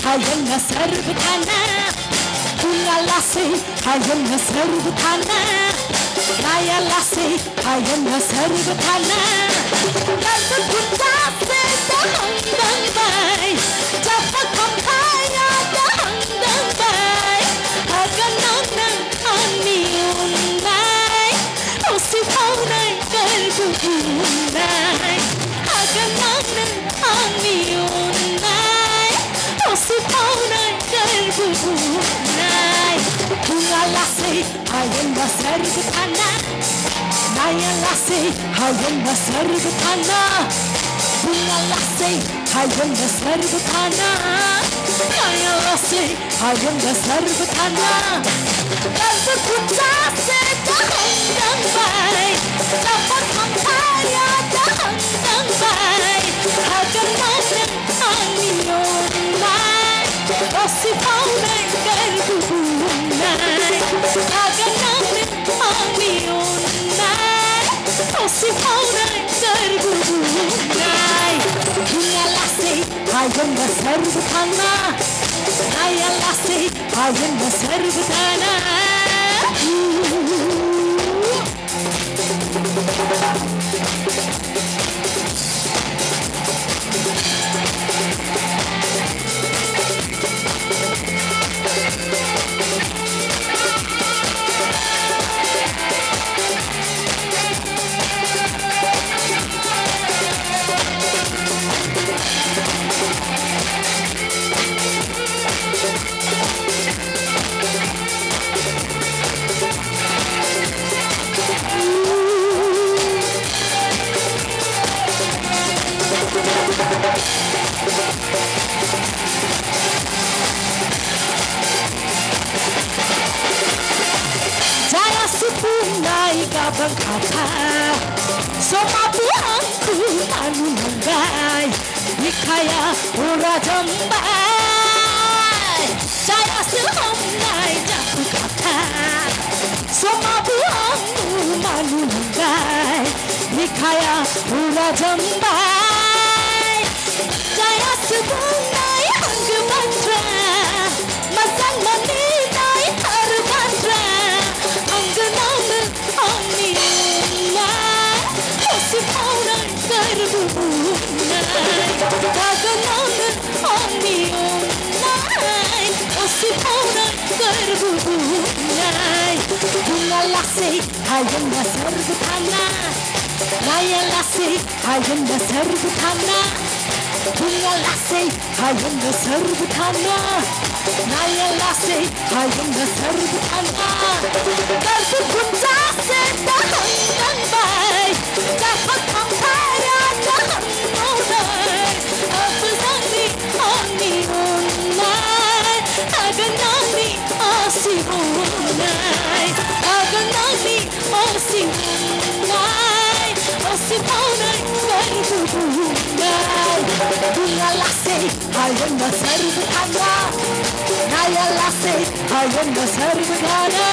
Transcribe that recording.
hayana sarvatana Bunga lassi hayana sarvatana Naya lassi hayana sarvatana Nasa punta se dahang dang bai Japa kampaya dahang dang bai Haganang nang ani unai Osi pau nai kalbu unai Haganang nang ani unai Osi pau nai kalbu unai Bunga lassi hayana sarvatana Naya lassi hayana sarvatana Bunga lassi hayana sarvatana Naya lassi hayana sarvatana Nasa punta se dahang dang bai Dapat kampaya dahang dang bai Haganang nang ani unai Osi pau nai kalbu unai Haganang nang ani unai Osi pau nai kalbu unai Bunga lassi hayana sarvatana Naya lassi hayana sarvatana Jaya supunai gabang kata Somapu angku anu manggai Nikaya ura jambai Jaya supunai japu kata Somapu angku anu manggai Nikaya ura jambai Jaya supunai angku mantra Masang maninai haru mantra Angganang ani unai Osi pau nai kalbu unai Haganang ani unai Osi pau nai kalbu unai Bunga lassi hayana sarvatana Naya lassi hayana sarvatana Bunga lassi hayana sarvatana Naya lassi hayana sarvatana Kalbu punta se dahang dang bai Dapat kampaya dahang unai Haganang ani unai Haganang osi unai Haganang osi unai Osi pau nai kalbu unai Bunga lassi hayana sarvatana Naya lassi hayana sarvatana